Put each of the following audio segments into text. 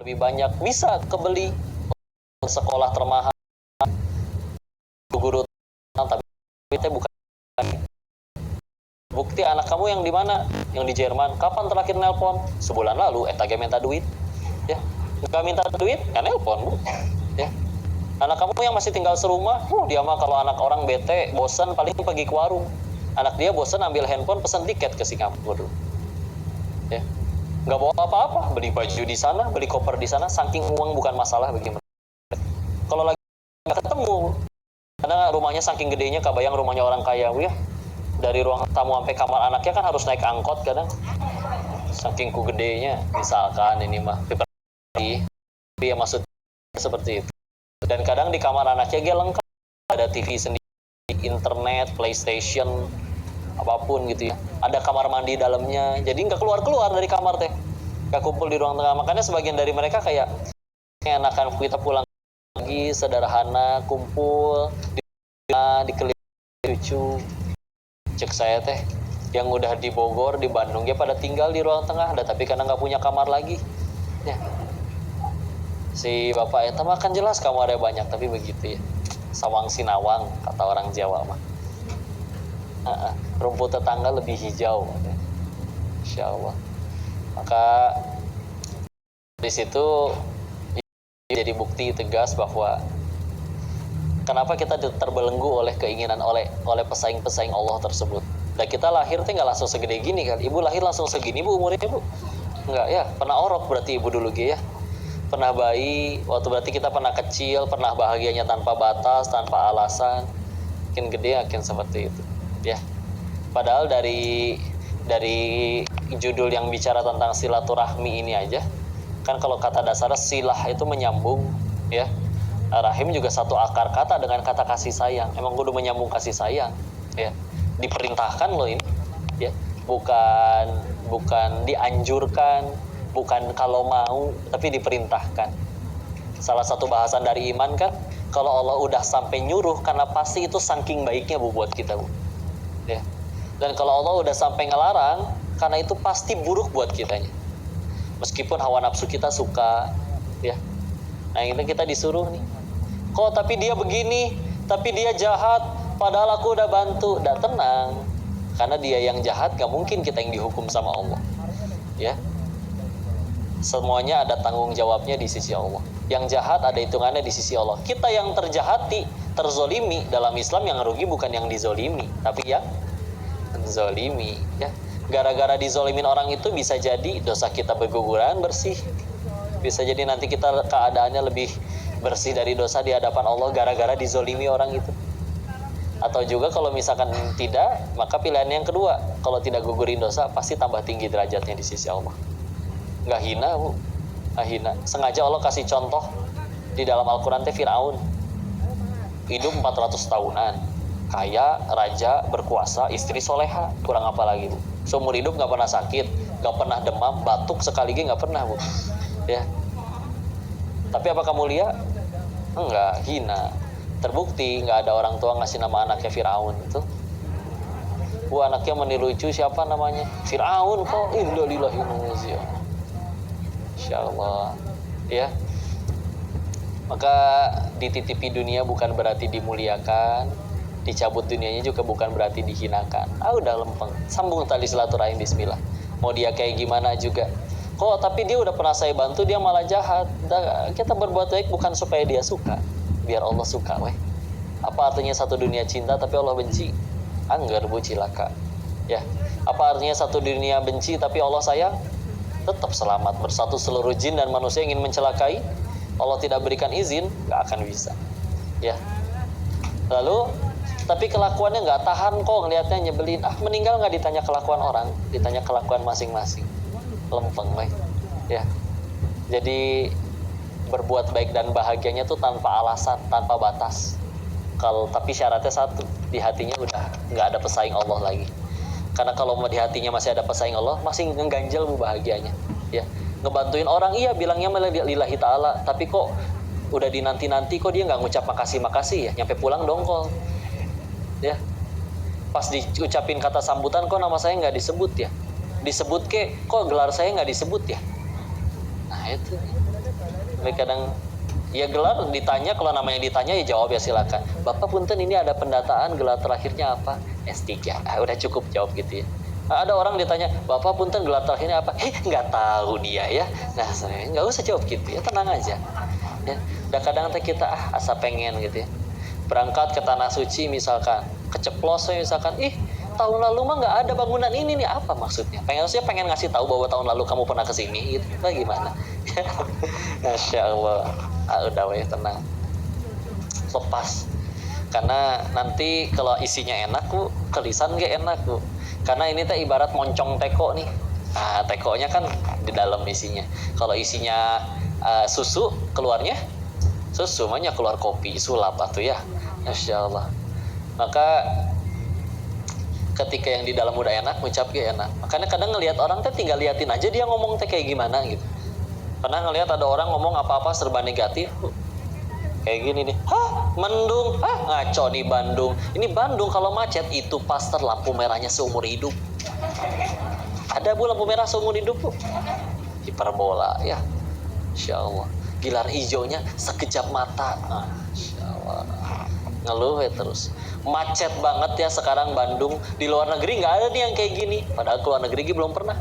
lebih banyak, bisa kebeli sekolah termahal, guru tapi itu bukan. Bukti anak kamu yang di mana? Yang di Jerman. Kapan terakhir nelpon? Sebulan lalu. Tage minta duit. Ya, nggak minta duit, ya nelpon bu. Ya, anak kamu yang masih tinggal serumah, dia mah kalau anak orang bete, bosan paling pergi ke warung. Anak dia bosan ambil handphone, pesan tiket ke Singapura. Ya, nggak bawa apa-apa, beli baju di sana, beli koper di sana, saking uang bukan masalah bagi mereka. Kalau lagi nggak ketemu, karena rumahnya saking gedenya, kebayang rumahnya orang kaya, ya. Dari ruang tamu sampai kamar anaknya kan harus naik angkot kadang. Saking ku gedenya, misalkan ini mah dia maksud seperti itu. Dan kadang di kamar anaknya dia lengkap, ada TV sendiri, internet, PlayStation, apapun gitu ya. Ada kamar mandi dalamnya, jadi nggak keluar dari kamar teh, nggak kumpul di ruang tengah. Makanya sebagian dari mereka kayak enakan kita pulang lagi sederhana, kumpul di kelilingin cucu. Cek saya teh yang udah di Bogor, di Bandung, dia pada tinggal di ruang tengah, tapi karena nggak punya kamar lagi, ya. Si bapak eta mah kan jelas kamu ada banyak, tapi begitu ya, sawang sinawang kata orang Jawa mah. Rumput tetangga lebih hijau, Insya Allah. Maka di situ jadi bukti tegas bahwa kenapa kita terbelenggu oleh keinginan oleh pesaing-pesaing Allah tersebut. Dan kita lahir tuh nggak langsung segede gini kan. Ibu lahir langsung segini bu umurnya bu? Nggak ya, pernah orok berarti ibu dulu ya. Pernah bayi, waktu berarti kita pernah kecil, pernah bahagianya tanpa batas, tanpa alasan. Makin gede makin seperti itu. Ya. Padahal dari judul yang bicara tentang silaturahmi ini aja, kan kalau kata dasarnya silah itu menyambung, ya. Rahim juga satu akar kata dengan kata kasih sayang. Emang kudu menyambung kasih sayang, ya. Diperintahkan loh ini, ya. Bukan dianjurkan, bukan kalau mau, tapi diperintahkan. Salah satu bahasan dari iman kan, kalau Allah udah sampai nyuruh, karena pasti itu saking baiknya bu buat kita bu, ya. Dan kalau Allah udah sampai ngelarang, karena itu pasti buruk buat kitanya. Meskipun hawa nafsu kita suka, ya. Nah ini kita disuruh nih. Kok tapi dia begini, tapi dia jahat, padahal aku udah bantu. Udah tenang, karena dia yang jahat, gak mungkin kita yang dihukum sama Allah, ya. Semuanya ada tanggung jawabnya di sisi Allah. Yang jahat ada hitungannya di sisi Allah. Kita yang terjahati, terzolimi, dalam Islam yang rugi bukan yang dizolimi, tapi yang zolimi, ya. Gara-gara dizolimin orang itu bisa jadi dosa kita berguguran bersih. Bisa jadi nanti kita keadaannya lebih bersih dari dosa di hadapan Allah gara-gara dizolimi orang itu. Atau juga kalau misalkan tidak, maka pilihan yang kedua, kalau tidak gugurin dosa pasti tambah tinggi derajatnya di sisi Allah. Nggak hina bu, nggak hina. Sengaja Allah kasih contoh di dalam Al-Quran teh Fir'aun hidup 400 tahunan, kaya, raja, berkuasa, istri soleha, kurang apa lagi bu? Seumur hidup nggak pernah sakit, nggak pernah demam, batuk sekali nggak pernah bu, ya. Tapi apakah mulia? Enggak, hina. Terbukti nggak ada orang tua ngasih nama anaknya Fir'aun itu. Bu, anaknya menilucu, siapa namanya? Fir'aun kok. Innalillahi wa inna ilaihi raji'un. Insyaallah, ya. Maka dititipi dunia bukan berarti dimuliakan, dicabut dunianya juga bukan berarti dihinakan. Udah lempeng. Sambung tali silaturahim, bismillah. Mau dia kayak gimana juga. Kok tapi dia udah pernah saya bantu, dia malah jahat. Kita berbuat baik bukan supaya dia suka, biar Allah suka weh. Apa artinya satu dunia cinta tapi Allah benci? Anggar bu, cilaka, ya. Apa artinya satu dunia benci tapi Allah sayang? Tetap selamat. Bersatu seluruh jin dan manusia ingin mencelakai, Allah tidak berikan izin, gak akan bisa, ya. Lalu tapi kelakuannya nggak tahan kok, ngelihatnya nyebelin. Meninggal nggak ditanya kelakuan orang, ditanya kelakuan masing-masing. Lempeng weh, ya. Jadi berbuat baik dan bahagianya tuh tanpa alasan, tanpa batas. Tapi syaratnya satu, di hatinya udah nggak ada pesaing Allah lagi. Karena kalau di hatinya masih ada pesaing Allah, masih ngeganjel bu bahagianya, ya. Ngebantuin orang, iya bilangnya lillahi ta'ala, tapi kok udah dinanti-nanti kok dia nggak ngucap makasih ya, nyampe pulang dongkol, ya. Pas diucapin kata sambutan, kok nama saya nggak disebut ya, disebut kok gelar saya nggak disebut ya. Nah itu Tapi kadang ya gelar ditanya, kalau namanya ditanya ya jawab ya silakan. Bapak punten ini ada pendataan gelar terakhirnya apa? S3. Udah cukup jawab gitu ya. Ada orang ditanya, Bapak punten gelar terakhirnya apa? Nggak tahu dia ya. Nah, saya nggak usah jawab gitu ya, tenang aja. Ya, udah kadang kita asa pengen gitu ya. Berangkat ke tanah suci misalkan, keceplos misalkan, tahun lalu mah nggak ada bangunan ini nih, apa maksudnya? Pengen ngasih tahu bahwa tahun lalu kamu pernah kesini gitu. Bagaimana? Masya Allah. Udah weh, tenang. Lepas. Karena nanti kalau isinya enak bu, kelisan gak enak bu. Karena ini teh ibarat moncong teko nih. Nah, tekonya kan di dalam isinya. Kalau isinya susu, keluarnya susu, makanya keluar kopi, sulap atau ya. Masya Allah. Maka ketika yang di dalam udah enak, ngucap gak enak. Makanya kadang ngelihat orang teh tinggal liatin aja dia ngomong teh kayak gimana gitu. Pernah ngelihat ada orang ngomong apa-apa serba negatif, kayak gini nih, mendung, ngaco nih Bandung. Ini Bandung kalau macet itu paster lampu merahnya seumur hidup. Ada bu lampu merah seumur hidup bu. Hiperbola ya, Insya Allah. Gilar hijaunya sekejap mata, Insya Allah. Ngeluh ya terus. Macet banget ya sekarang Bandung. Di luar negeri nggak ada nih yang kayak gini. Padahal ke luar negeri belum pernah.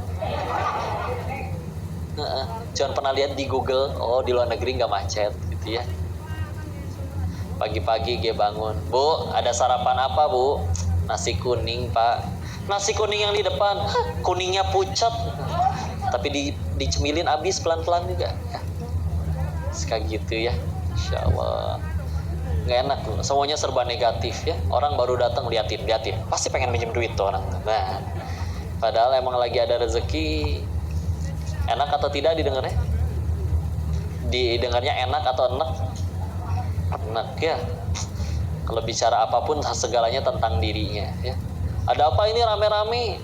Cuman pernah lihat di Google, di luar negeri nggak macet gitu ya. Pagi-pagi dia bangun, Bu, ada sarapan apa Bu? Nasi kuning Pak. Nasi kuning yang di depan, kuningnya pucat, tapi dicemilin abis pelan-pelan juga. Ya. Kayak gitu ya, Insya Allah. Nggak enak tuh, semuanya serba negatif ya. Orang baru datang liatin, pasti pengen minjem duit tuh orang. Nah, padahal emang lagi ada rezeki. Enak atau tidak didengarnya? Didengarnya enak atau enak? Enak ya. Kalau bicara apapun segalanya tentang dirinya ya. Ada apa ini rame-rame?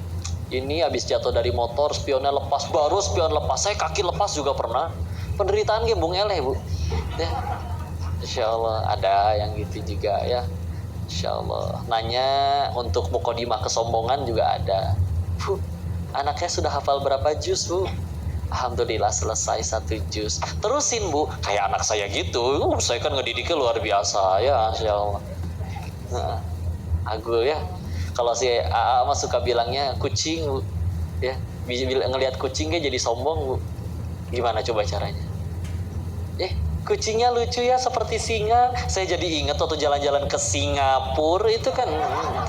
Ini habis jatuh dari motor, spionnya lepas, baru spion lepas. Saya kaki lepas juga pernah. Penderitaan gembung eleh bu. Ya. Insya Allah ada yang gitu juga ya. Insya Allah. Nanya untuk mukodimah kesombongan juga ada. Anaknya sudah hafal berapa juz bu? Alhamdulillah selesai 1 juz. Terusin bu, kayak anak saya gitu. Saya kan ngedidiknya luar biasa ya, Insya Allah. Aku ya, kalau si AA mah suka bilangnya kucing bu, ya. Ngelihat kucingnya jadi sombong bu. Gimana coba caranya? Kucingnya lucu ya seperti singa. Saya jadi ingat waktu jalan-jalan ke Singapura itu kan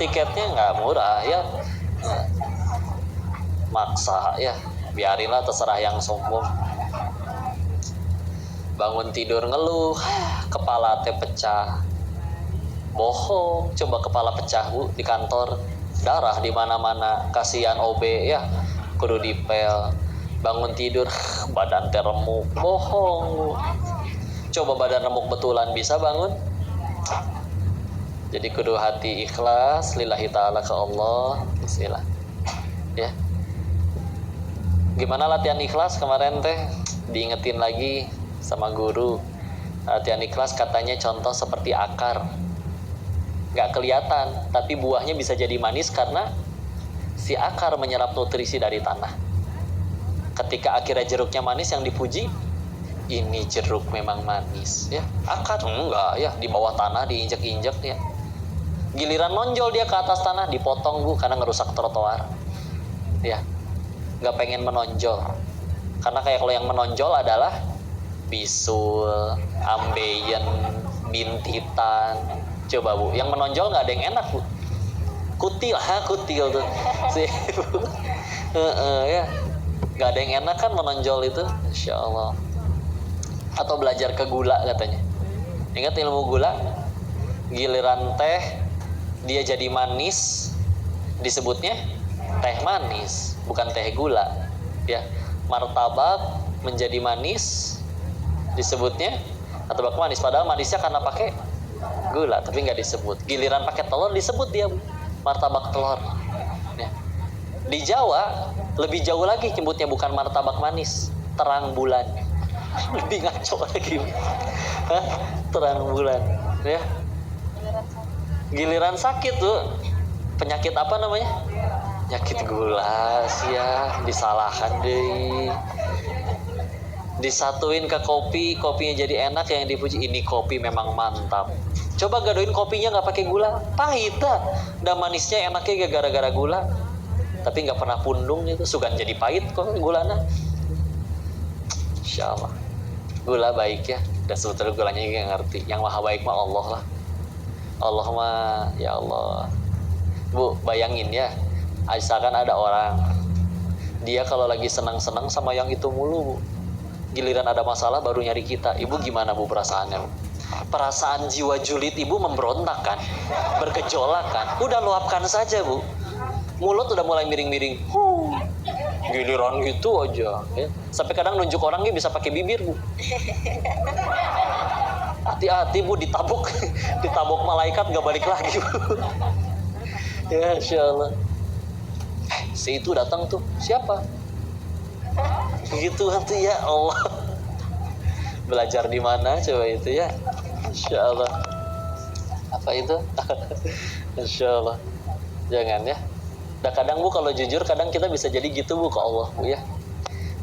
tiketnya nggak murah ya. Maksa ya. Biarinlah terserah yang sombong. Bangun tidur ngeluh, kepala teh pecah. Bohong, coba kepala pecah bu di kantor, darah di mana-mana, kasihan OB ya, kudu dipel. Bangun tidur, badan teh remuk, bohong bu. Coba badan remuk betulan bisa bangun. Jadi kudu hati ikhlas, lillahi ta'ala ke Allah. Bismillah. Ya. Gimana latihan ikhlas kemarin teh diingetin lagi sama guru. Latihan ikhlas katanya contoh seperti akar, nggak kelihatan tapi buahnya bisa jadi manis karena si akar menyerap nutrisi dari tanah. Ketika akhirnya jeruknya manis, yang dipuji ini jeruk memang manis ya. Akar enggak ya, di bawah tanah diinjek-injek ya. Giliran nonjol dia ke atas tanah dipotong bu karena ngerusak trotoar ya. Nggak pengen menonjol, karena kayak kalau yang menonjol adalah bisul, ambeien, bintitan. Coba bu, yang menonjol nggak ada yang enak bu. Kutil tuh sih bu. Ya, nggak ada yang enak kan menonjol itu, Insya Allah. Atau belajar ke gula katanya. Ingat ilmu gula? Giliran teh dia jadi manis, disebutnya teh manis, bukan teh gula ya. Martabak menjadi manis disebutnya martabak manis, padahal manisnya karena pakai gula, tapi nggak disebut. Giliran pakai telur disebut dia martabak telur ya. Di Jawa lebih jauh lagi nyebutnya bukan martabak manis, terang bulan. Lebih ngaco lagi. Terang bulan ya. Giliran sakit tuh, penyakit apa namanya? Penyakit gula ya, disalahkan deh. Disatuin ke kopi, kopinya jadi enak, yang dipuji ini kopi memang mantap. Coba gadoin kopinya nggak pakai gula, pahit dah. Dan manisnya enaknya gara-gara gula. Tapi nggak pernah pundung gitu, sugan jadi pahit kok gulana. Insya Allah. Gula baik ya, dan sebetulnya gulanya juga ngerti. Yang maha baik mah Allah lah. Allah mah, ya Allah. Bu, bayangin ya, misalkan ada orang, dia kalau lagi senang-senang sama yang itu mulu, Bu. Giliran ada masalah baru nyari kita. Ibu gimana Bu perasaannya? Bu? Perasaan jiwa julid ibu memberontak kan, bergejolak kan. Udah luapkan saja Bu. Mulut udah mulai miring-miring. Giliran gitu aja. Ya. Sampai kadang nunjuk orangnya bisa pakai bibir Bu. Hati-hati Bu, ditabuk, ditabuk malaikat gak balik lagi Bu. Ya Insya Allah. Si itu datang tuh, siapa? Begitu nanti ya Allah. Belajar di mana coba itu ya? Insya Allah. Apa itu? Insya Allah. Jangan ya. Dan kadang Bu kalau jujur kadang kita bisa jadi gitu Bu ke Allah Bu ya.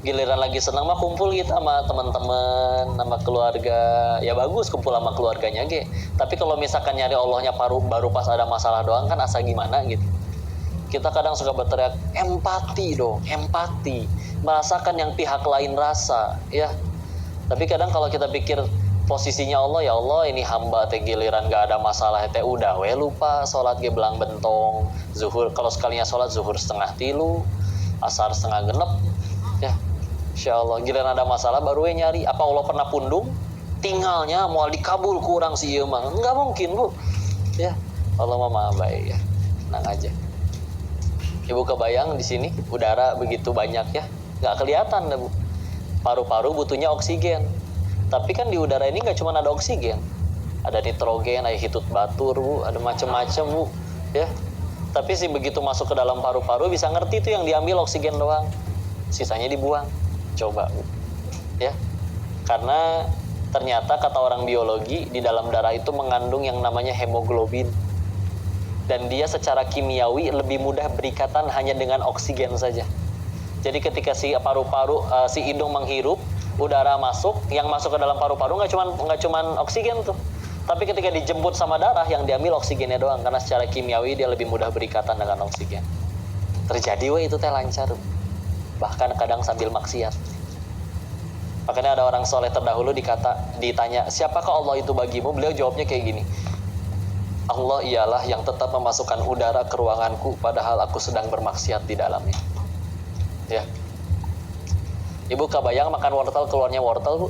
Giliran lagi senang mah kumpul kita sama teman-teman, sama keluarga. Ya bagus kumpul sama keluarganya ge. Tapi kalau misalkan nyari Allahnya baru pas ada masalah doang kan asa gimana gitu. Kita kadang suka berteriak empati dong, empati. Merasakan yang pihak lain rasa, ya. Tapi kadang kalau kita pikir posisinya Allah, ya Allah ini hamba teh giliran gak ada masalah teh udah we lupa sholat ge belang bentong. Zuhur kalau sekalinya sholat zuhur 2:30, asar 5:30, ya. Insya Allah giliran ada masalah baru we nyari. Apa Allah pernah pundung? Tinggalnya mau dikabul kurang sih ieu mah. Enggak mungkin Bu. Ya, Allah mah maha baik ya. Tenang aja. Ibu kebayang di sini udara begitu banyak ya, nggak kelihatan dah Bu. Paru-paru butuhnya oksigen, tapi kan di udara ini nggak cuma ada oksigen, ada nitrogen, ada hitut batur Bu, ada macam-macam Bu, ya. Tapi sih begitu masuk ke dalam paru-paru bisa ngerti itu yang diambil oksigen doang, sisanya dibuang. Coba Bu, ya. Karena ternyata kata orang biologi di dalam darah itu mengandung yang namanya hemoglobin. Dan dia secara kimiawi lebih mudah berikatan hanya dengan oksigen saja. Jadi ketika si paru-paru, si hidung menghirup, udara masuk, yang masuk ke dalam paru-paru nggak cuman oksigen tuh. Tapi ketika dijemput sama darah, yang diambil oksigennya doang. Karena secara kimiawi dia lebih mudah berikatan dengan oksigen. Terjadi itu teh lancar. Bahkan kadang sambil maksiat. Makanya ada orang soleh terdahulu ditanya, siapakah Allah itu bagimu? Beliau jawabnya kayak gini. Allah ialah yang tetap memasukkan udara ke ruanganku padahal aku sedang bermaksiat di dalamnya. Ya. Ibu kebayang makan wortel keluarnya wortel Bu?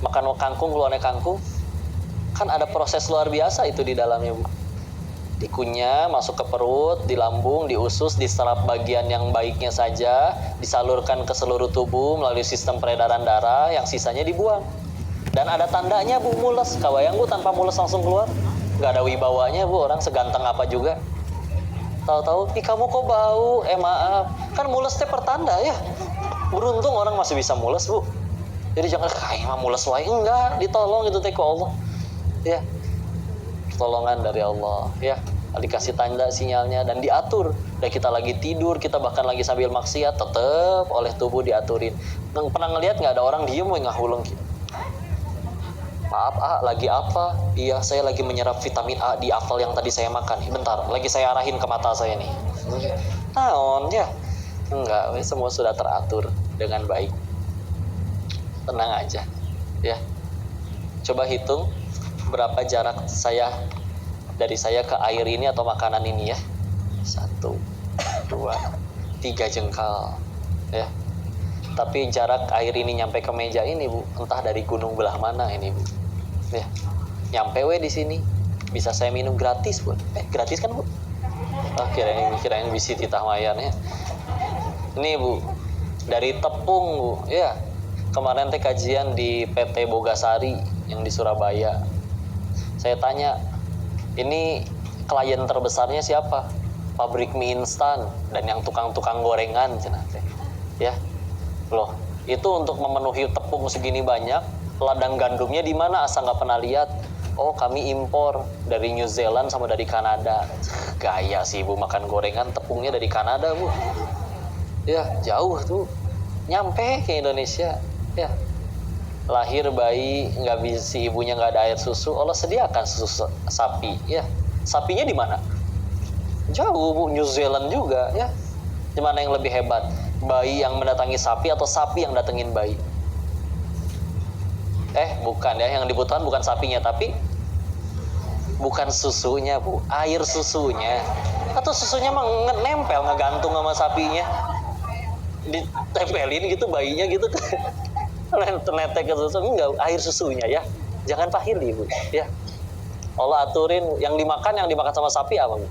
Makan kangkung keluarnya kangkung? Kan ada proses luar biasa itu di dalamnya Bu. Dikunyah, masuk ke perut, di lambung, di usus, diserap bagian yang baiknya saja, disalurkan ke seluruh tubuh melalui sistem peredaran darah, yang sisanya dibuang. Dan ada tandanya Bu, mules. Kebayang Bu tanpa mules langsung keluar? Gak ada wibawanya Bu, orang seganteng apa juga. Tahu-tahu, ih kamu kok bau, maaf. Kan mules teh pertanda ya. Beruntung orang masih bisa mules Bu. Jadi jangan, mah mules wae. Enggak, ditolong itu teh ke Allah. Ya, pertolongan dari Allah. Ya, dikasih tanda sinyalnya dan diatur. Dan kita lagi tidur, kita bahkan lagi sambil maksiat, tetap oleh tubuh diaturin. Pernah ngelihat nggak ada orang diem ngahuleng gitu? Maaf lagi apa? Iya, saya lagi menyerap vitamin A di apel yang tadi saya makan. Bentar, lagi saya arahin ke mata saya nih. Naon ya? Enggak, semua sudah teratur dengan baik. Tenang aja, ya. Coba hitung berapa jarak dari saya ke air ini atau makanan ini ya. 1, 2, 3 jengkal, ya. Tapi jarak air ini nyampe ke meja ini Bu, entah dari gunung belah mana ini Bu. Ya, nyampe di sini bisa saya minum gratis Bu. Gratis kan Bu? Kirain bisi titah mayan ya. Ini Bu, dari tepung Bu, ya. Kemarin teh kajian di PT Bogasari yang di Surabaya. Saya tanya, ini klien terbesarnya siapa? Pabrik mie instan dan yang tukang-tukang gorengan cenah teh. Ya. Loh, itu untuk memenuhi tepung segini banyak, ladang gandumnya di mana? Asa nggak pernah lihat. Oh, kami impor dari New Zealand sama dari Kanada. Gaya sih Bu makan gorengan, tepungnya dari Kanada Bu. Ya, jauh tuh. Nyampe ke Indonesia. Ya, lahir bayi nggak bisa, si ibunya nggak ada air susu, Allah sediakan susu sapi. Ya, sapinya di mana? Jauh Bu, New Zealand juga. Ya, di mana yang lebih hebat? Bayi yang mendatangi sapi atau sapi yang datengin bayi? Bukan ya, yang dibutuhkan bukan sapinya, tapi bukan susunya Bu, air susunya. Atau susunya mah nempel, ngegantung sama sapinya, ditempelin gitu bayinya gitu. Netek ke susu, enggak, air susunya ya. Jangan pahili Bu, ya. Allah aturin yang dimakan sama sapi apa Bu?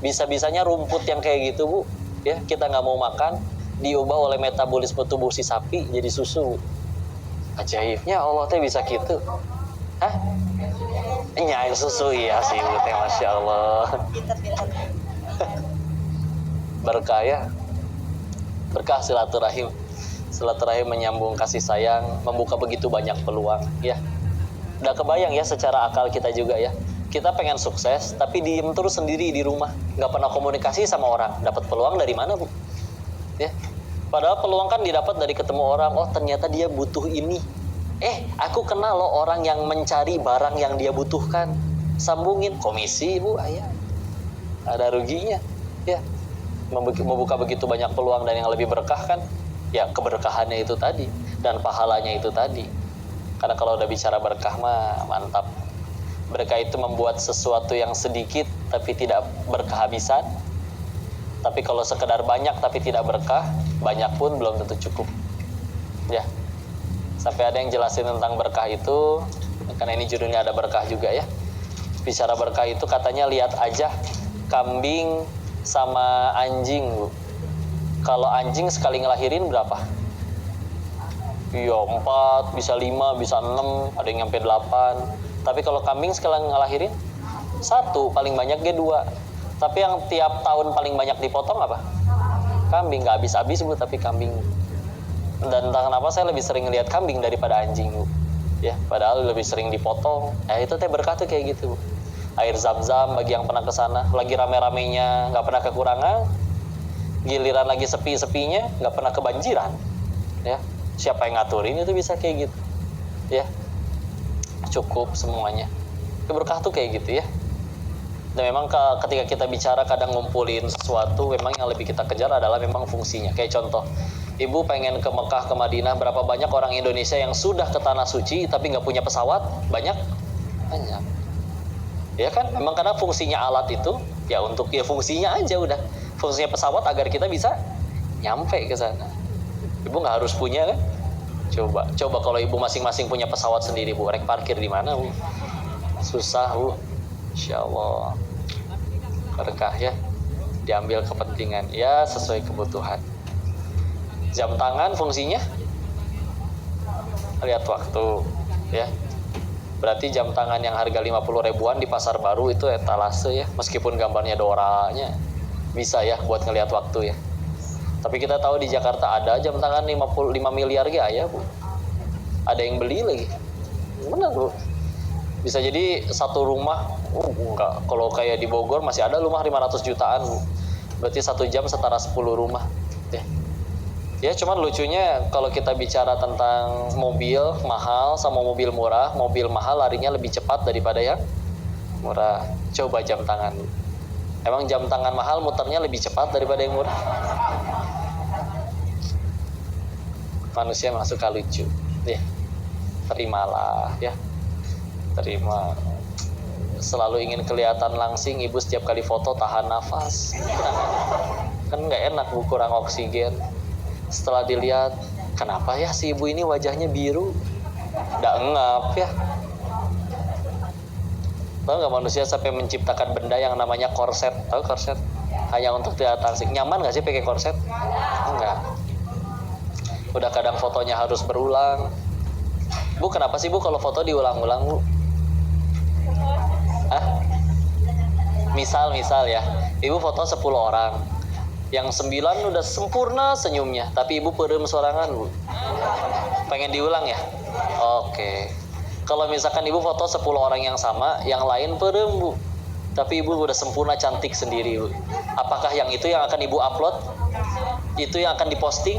Bisa-bisanya rumput yang kayak gitu Bu, ya, kita nggak mau makan, diubah oleh metabolisme tubuh si sapi jadi susu. Ajaibnya Allah teh bisa gitu. Hah? Nyair susu iya sih Bu teh, Masya Allah. Berkah ya. Berkah silaturahim. Silaturahim menyambung kasih sayang, membuka begitu banyak peluang ya. Udah kebayang ya secara akal kita juga ya. Kita pengen sukses tapi diem terus sendiri di rumah, nggak pernah komunikasi sama orang. Dapat peluang dari mana Bu? Ya. Padahal peluang kan didapat dari ketemu orang. Oh ternyata dia butuh ini. Aku kenal loh orang yang mencari barang yang dia butuhkan. Sambungin komisi Bu, ayah. Ada ruginya. Ya. Membuka begitu banyak peluang dan yang lebih berkah kan? Ya keberkahannya itu tadi dan pahalanya itu tadi. Karena kalau udah bicara berkah mah mantap. Berkah itu membuat sesuatu yang sedikit tapi tidak berkehabisan. Tapi kalau sekedar banyak tapi tidak berkah, banyak pun belum tentu cukup. Ya. Sampai ada yang jelasin tentang berkah itu, karena ini judulnya ada berkah juga ya. Bicara berkah itu katanya lihat aja kambing sama anjing Bu. Kalau anjing sekali ngelahirin berapa? Iya 4, bisa 5, bisa 6, ada yang nyampe 8. Tapi kalau kambing sekali ngelahirin 1, paling banyak ge 2. Tapi yang tiap tahun paling banyak dipotong apa? Kambing, gak habis-habis Bu, tapi kambing. Dan entah kenapa saya lebih sering lihat kambing daripada anjing Bu. Ya, padahal lebih sering dipotong. Itu teh berkah tuh kayak gitu Bu. Air zam-zam bagi yang pernah kesana, lagi rame-ramenya nggak pernah kekurangan, giliran lagi sepi-sepinya nggak pernah kebanjiran. Ya, siapa yang ngaturin itu bisa kayak gitu. Ya, cukup semuanya. Berkah tuh kayak gitu ya. Dan memang ketika kita bicara kadang ngumpulin sesuatu, memang yang lebih kita kejar adalah memang fungsinya. Kayak contoh, ibu pengen ke Mekah, ke Madinah, berapa banyak orang Indonesia yang sudah ke Tanah Suci tapi nggak punya pesawat? Banyak. Ya kan, memang karena fungsinya alat itu ya untuk ya fungsinya aja udah. Fungsinya pesawat agar kita bisa nyampe ke sana. Ibu nggak harus punya kan? Coba kalau ibu masing-masing punya pesawat sendiri Bu, rek parkir di mana Bu? Susah Bu. Insya Allah berkah ya, diambil kepentingan ya sesuai kebutuhan. Jam tangan fungsinya lihat waktu ya. Berarti jam tangan yang harga 50 ribuan di pasar baru itu etalase ya, meskipun gambarnya doranya bisa ya buat ngelihat waktu ya. Tapi kita tahu di Jakarta ada jam tangan 55 miliar ya Bu. Ada yang beli lagi. Benar Bu. Bisa jadi satu rumah, enggak, kalau kayak di Bogor masih ada rumah 500 jutaan Bu. Berarti 1 jam setara 10 rumah ya. Ya cuman lucunya kalau kita bicara tentang mobil mahal sama mobil murah, mobil mahal larinya lebih cepat daripada yang murah. Coba jam tangan Bu. Emang jam tangan mahal muternya lebih cepat daripada yang murah? Manusia emang suka lucu ya. Terimalah ya. Terima. Selalu ingin kelihatan langsing, ibu setiap kali foto tahan nafas. Kan nggak enak Bu, kurang oksigen. Setelah dilihat, kenapa ya si ibu ini wajahnya biru? Nggak ngap ya. Tahu nggak manusia sampai menciptakan benda yang namanya korset? Tahu korset? Hanya untuk kelihatan langsing. Nyaman nggak sih pakai korset? Enggak. Udah kadang fotonya harus berulang. Bu, kenapa sih Bu kalau foto diulang-ulang Bu? Misal ya, ibu foto 10 orang, yang 9 udah sempurna senyumnya, tapi ibu perem sorangan Bu. Pengen diulang ya? Oke. Kalau misalkan ibu foto 10 orang yang sama, yang lain perem Bu, tapi ibu udah sempurna cantik sendiri Bu. Apakah yang itu yang akan ibu upload? Itu yang akan diposting?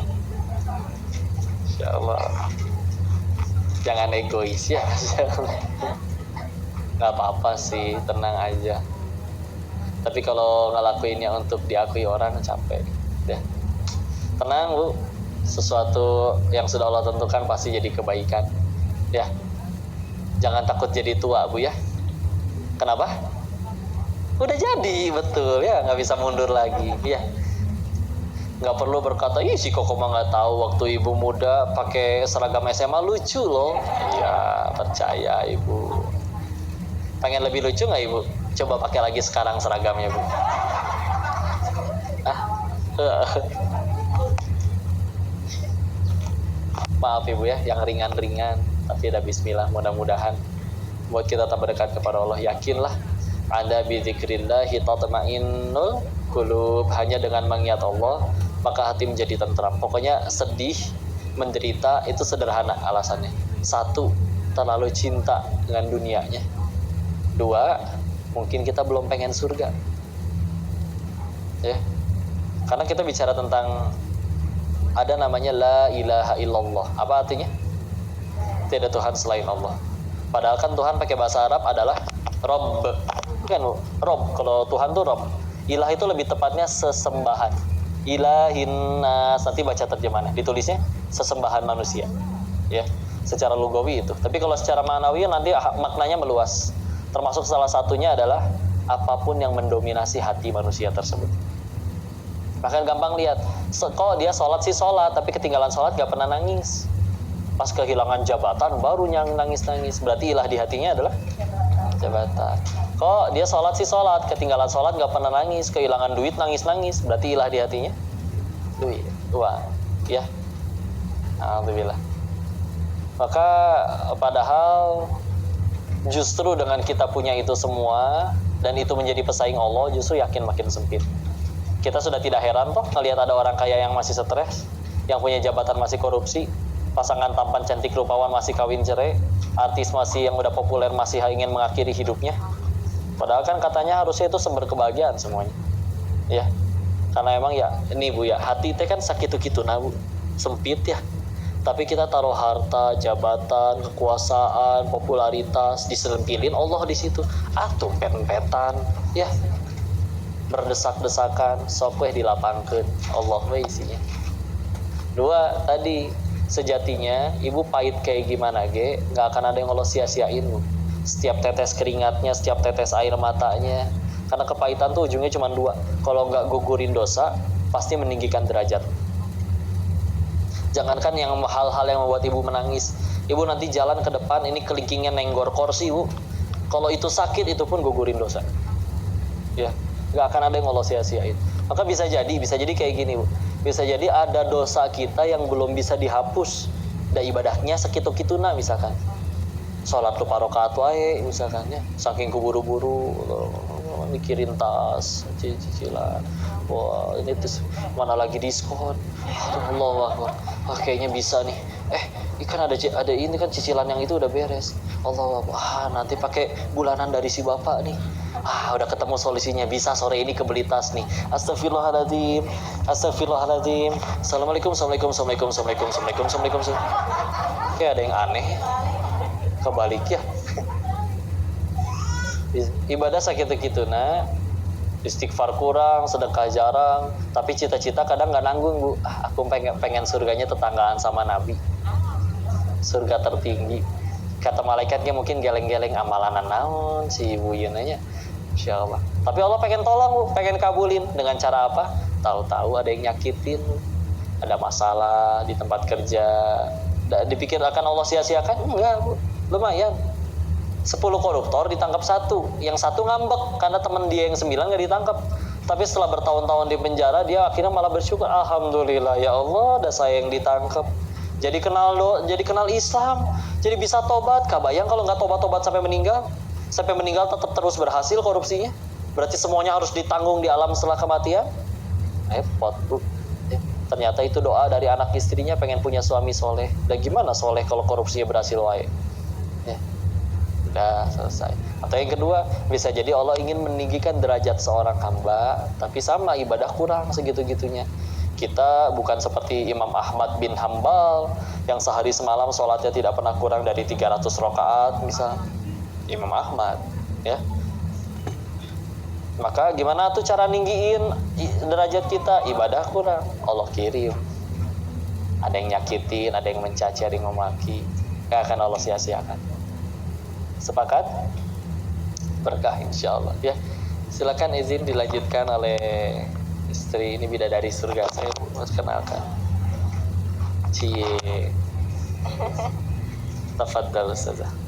Insya Allah. Jangan egois ya. Nggak apa-apa sih, tenang aja. Tapi kalau ngelakuinnya untuk diakui orang capek. Ya. Tenang Bu, sesuatu yang sudah Allah tentukan pasti jadi kebaikan. Ya. Jangan takut jadi tua Bu ya. Kenapa? Udah jadi, betul ya, nggak bisa mundur lagi. Ya. Nggak perlu berkata, ih si Koko mah nggak tahu waktu ibu muda pakai seragam SMA lucu loh. Ya percaya ibu. Pengen lebih lucu nggak ibu? Coba pakai lagi sekarang seragamnya Bu. Maaf ibu ya, yang ringan-ringan. Tapi ada bismillah, mudah-mudahan buat kita tetap berdekat kepada Allah. Yakinlah, ada bizikrillahi tatma'innul qulub. Hanya dengan mengingat Allah maka hati menjadi tentram. Pokoknya sedih, menderita itu sederhana alasannya. 1, terlalu cinta dengan dunianya. 2, mungkin kita belum pengen surga. Ya. Karena kita bicara tentang ada namanya la ilaha illallah. Apa artinya? Tidak Tuhan selain Allah. Padahal kan Tuhan pakai bahasa Arab adalah Rabb. Bukan Rabb. Kalau Tuhan tuh Rabb. Ilah itu lebih tepatnya sesembahan. Ilahin nas, nanti baca terjemahannya, ditulisnya sesembahan manusia, ya, secara lugawi itu. Tapi kalau secara manawi nanti maknanya meluas. Termasuk salah satunya adalah apapun yang mendominasi hati manusia tersebut. Bahkan gampang lihat, kok dia sholat sih sholat, tapi ketinggalan sholat gak pernah nangis. Pas kehilangan jabatan baru nangis-nangis. Berarti ilah di hatinya adalah jabatan. Kok dia sholat sih sholat, ketinggalan sholat gak pernah nangis, kehilangan duit nangis-nangis, berarti ilah di hatinya duit, uang, ya. Alhamdulillah. Maka padahal justru dengan kita punya itu semua dan itu menjadi pesaing Allah, justru yakin makin sempit. Kita sudah tidak heran toh ngelihat ada orang kaya yang masih stres, yang punya jabatan masih korupsi, pasangan tampan cantik rupawan masih kawin cerai, artis masih yang udah populer masih ingin mengakhiri hidupnya. Padahal kan katanya harusnya itu sumber kebahagiaan semuanya. Ya. Karena emang ya, ini Bu ya, hati teh kan sakit gitu nah Bu. Sempit ya. Tapi kita taruh harta, jabatan, kekuasaan, popularitas, diselempilin Allah di situ. Tumpet-tempetan, ya. Berdesak-desakan, sok weh dilapangkeun. Allah weh isinya. 2, tadi sejatinya ibu pahit kayak gimana ge, enggak akan ada yang Allah sia-siain Bu. Setiap tetes keringatnya, setiap tetes air matanya. Karena kepahitan tuh ujungnya cuma 2. Kalau nggak gugurin dosa, pasti meninggikan derajat. Jangankan yang hal-hal yang membuat ibu menangis. Ibu nanti jalan ke depan, ini kelingkingnya nenggor kursi Bu. Kalau itu sakit, itu pun gugurin dosa. Ya, nggak akan ada yang Allah sia-siain. Maka bisa jadi kayak gini Bu. Bisa jadi ada dosa kita yang belum bisa dihapus. Dan ibadahnya sekitu-kituna misalkan. Sholat lupa rakaat wae misalkan ya, saking keburu-buru mikirin tas, cicilan, wah ini tuh mana lagi diskon, Allah kayaknya bisa nih, kan ada ini kan cicilan yang itu udah beres, Allah nanti pakai bulanan dari si bapak nih, udah ketemu solusinya, bisa sore ini kebeli tas nih, astagfirullahaladzim, assalamualaikum, kayak ada yang aneh. Kebalik ya, ibadah sakit gitu nah, istighfar kurang, sedekah jarang, tapi cita-cita kadang nggak nanggung Bu. Aku pengen surganya tetanggaan sama Nabi, surga tertinggi. Kata malaikatnya mungkin geleng-geleng amalanan naon si ibu nanya, Insya Allah. Tapi Allah pengen tolong Bu, pengen kabulin dengan cara apa? Tahu-tahu ada yang nyakitin, ada masalah di tempat kerja, dipikir akan Allah sia-siakan? Enggak Bu. Lumayan, 10 koruptor ditangkap 1, yang 1 ngambek karena teman dia yang 9 gak ditangkap. Tapi setelah bertahun-tahun di penjara, dia akhirnya malah bersyukur, alhamdulillah ya Allah, ada saya yang ditangkap. Jadi kenal Islam, jadi bisa tobat. Kabayang kalau nggak tobat-tobat sampai meninggal tetap terus berhasil korupsinya. Berarti semuanya harus ditanggung di alam setelah kematian. Repot Bu. Ternyata itu doa dari anak istrinya pengen punya suami soleh. Dan gimana soleh kalau korupsinya berhasil wae? Ya, udah selesai. Atau yang kedua, bisa jadi Allah ingin meninggikan derajat seorang hamba, tapi sama ibadah kurang segitu-gitunya. Kita bukan seperti Imam Ahmad bin Hambal yang sehari semalam sholatnya tidak pernah kurang dari 300 rakaat misal. Imam Ahmad, ya. Maka gimana tuh cara ninggiin derajat kita? Ibadah kurang, Allah kirim. Ada yang nyakitin, ada yang mencaci, ada yang memaki. Gak akan Allah sia-siakan. Sepakat? Berkah insyaallah, ya. Silakan izin dilanjutkan oleh istri ini, bidadari surga. Saya mau kenalkan. Cie. Tafadhal Ustazah.